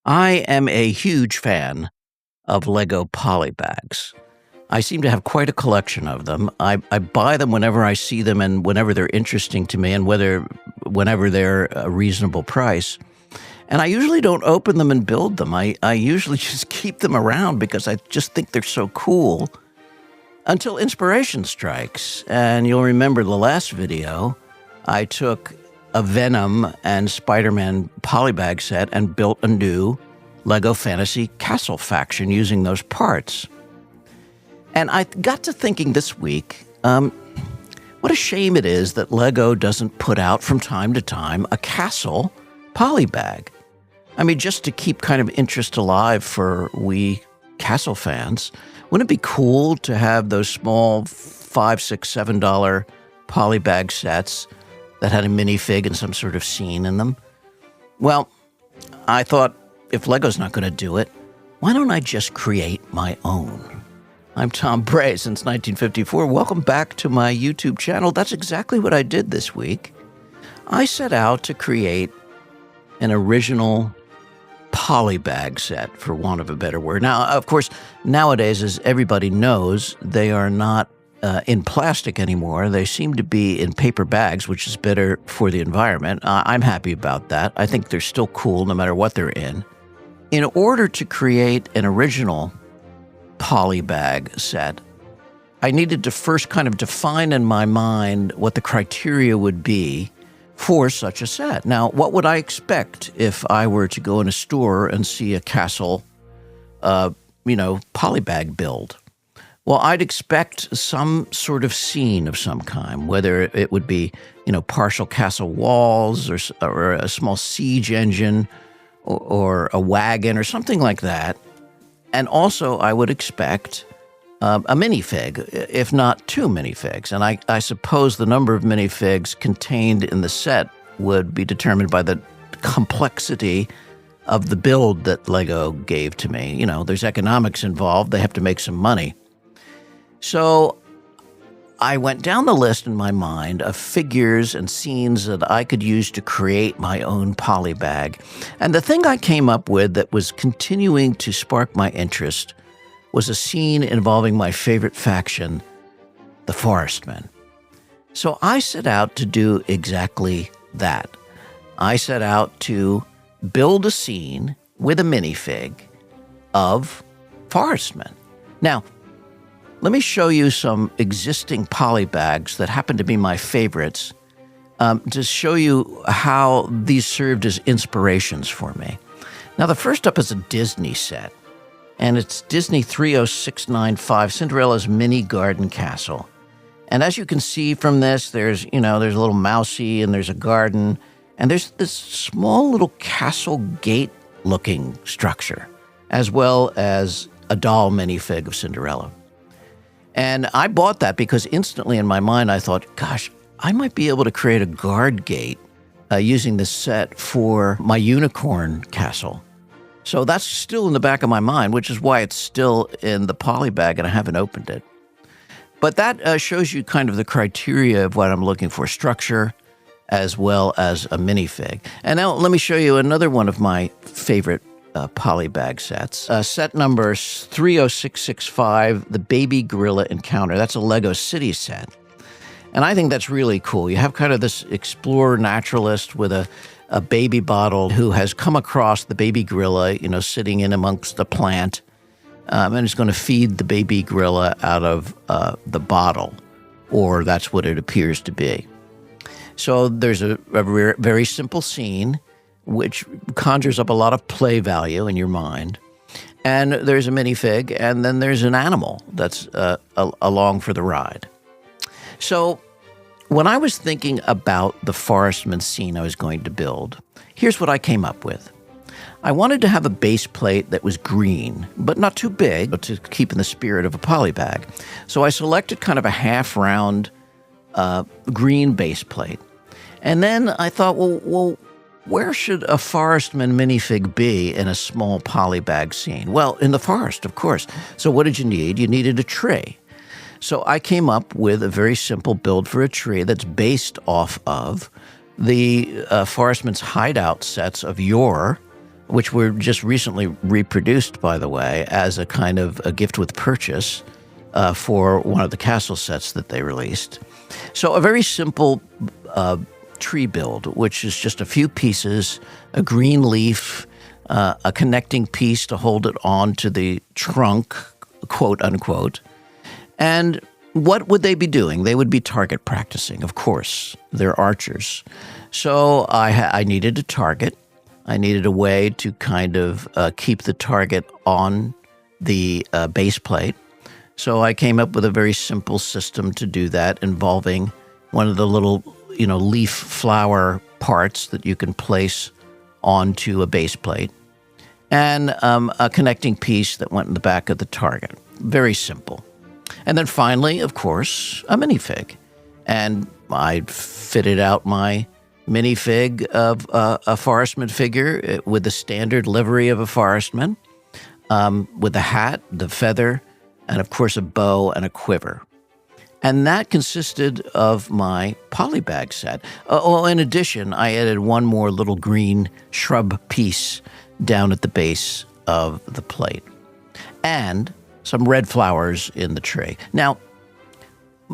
I am a huge fan of Lego polybags. I seem to have quite a collection of them. I buy them whenever I see them and whenever they're interesting to me and whenever they're a reasonable price. And I usually don't open them and build them. I usually just keep them around because I just think they're so cool until inspiration strikes. And you'll remember the last video, I took a Venom and Spider-Man polybag set and built a new Lego Fantasy Castle faction using those parts. And I got to thinking this week, what a shame it is that Lego doesn't put out from time to time a castle polybag. I mean, just to keep kind of interest alive for we castle fans. Wouldn't it be cool to have those small $5, $6, $7 polybag sets that had a minifig and some sort of scene in them? Well, I thought, if Lego's not going to do it, why don't I just create my own? I'm Tom Bray since 1954. Welcome back to my YouTube channel. That's exactly what I did this week. I set out to create an original polybag set, for want of a better word. Now, of course, nowadays, as everybody knows, they are not in plastic anymore. They seem to be in paper bags, which is better for the environment. I'm happy about that. I think they're still cool no matter what they're in. In order to create an original polybag set, I needed to first kind of define in my mind what the criteria would be for such a set. Now, what would I expect if I were to go in a store and see a castle, polybag build? Well, I'd expect some sort of scene of some kind, whether it would be, partial castle walls or a small siege engine or a wagon or something like that. And also, I would expect a minifig, if not two minifigs. And I suppose the number of minifigs contained in the set would be determined by the complexity of the build that Lego gave to me. There's economics involved. They have to make some money. So I went down the list in my mind of figures and scenes that I could use to create my own polybag. And the thing I came up with that was continuing to spark my interest was a scene involving my favorite faction, the forestmen. So I set out to do exactly that. I set out to build a scene with a minifig of forestmen. Now, let me show you some existing polybags that happen to be my favorites to show you how these served as inspirations for me. Now, the first up is a Disney set, and it's Disney 30695, Cinderella's Mini Garden Castle. And as you can see from this, there's a little mousey, and there's a garden, and there's this small little castle gate-looking structure, as well as a doll minifig of Cinderella. And I bought that because instantly in my mind I thought, gosh, I might be able to create a guard gate using this set for my unicorn castle. So that's still in the back of my mind, which is why it's still in the polybag and I haven't opened it. But that shows you kind of the criteria of what I'm looking for, structure as well as a minifig. And now let me show you another one of my favorite polybag sets. Set number 30665, the Baby Gorilla Encounter. That's a Lego City set. And I think that's really cool. You have kind of this explorer naturalist with a baby bottle who has come across the baby gorilla, sitting in amongst the plant, and is going to feed the baby gorilla out of the bottle, or that's what it appears to be. So there's a very simple scene which conjures up a lot of play value in your mind. And there's a minifig, and then there's an animal that's along for the ride. So when I was thinking about the forestman scene I was going to build, here's what I came up with. I wanted to have a base plate that was green, but not too big, but to keep in the spirit of a polybag. So I selected kind of a half-round green base plate. And then I thought, well, where should a forestman minifig be in a small polybag scene? Well, in the forest, of course. So what did you need? You needed a tree. So I came up with a very simple build for a tree that's based off of the forestman's hideout sets of yore, which were just recently reproduced, by the way, as a kind of a gift with purchase for one of the castle sets that they released. So a very simple tree build, which is just a few pieces, a green leaf, a connecting piece to hold it on to the trunk, quote unquote. And what would they be doing? They would be target practicing, of course. They're archers. So I needed a target. I needed a way to kind of keep the target on the base plate. So I came up with a very simple system to do that, involving one of the little, leaf flower parts that you can place onto a base plate, and a connecting piece that went in the back of the target. Very simple. And then finally, of course, a minifig. And I fitted out my minifig of a forestman figure with the standard livery of a forestman, with the hat, the feather, and of course a bow and a quiver. And that consisted of my polybag set. In addition, I added one more little green shrub piece down at the base of the plate, and some red flowers in the tree. Now,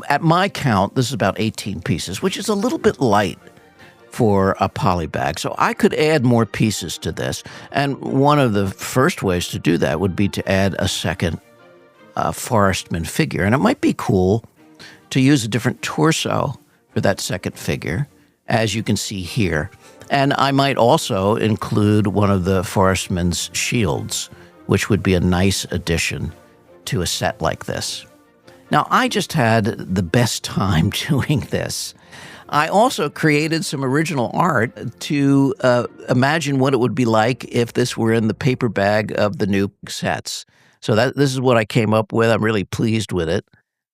at my count, this is about 18 pieces, which is a little bit light for a polybag. So I could add more pieces to this. And one of the first ways to do that would be to add a second forestman figure. And it might be cool to use a different torso for that second figure, as you can see here. And I might also include one of the forestman's shields, which would be a nice addition to a set like this. Now, I just had the best time doing this. I also created some original art to imagine what it would be like if this were in the paper bag of the new sets. So this is what I came up with. I'm really pleased with it.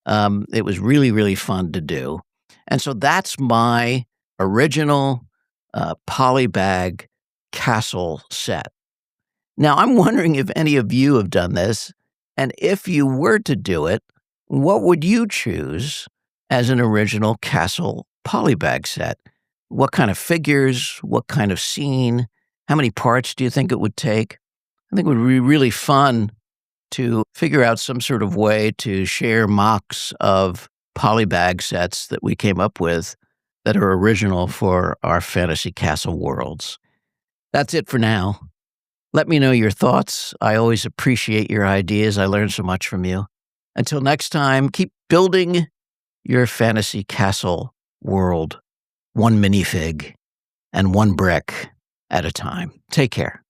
It was really, really fun to do. And so that's my original polybag castle set. Now, I'm wondering if any of you have done this, and if you were to do it, what would you choose as an original castle polybag set? What kind of figures? What kind of scene? How many parts do you think it would take? I think it would be really fun to figure out some sort of way to share mocks of polybag sets that we came up with that are original for our fantasy castle worlds. That's it for now. Let me know your thoughts. I always appreciate your ideas. I learn so much from you. Until next time, keep building your fantasy castle world, one minifig and one brick at a time. Take care.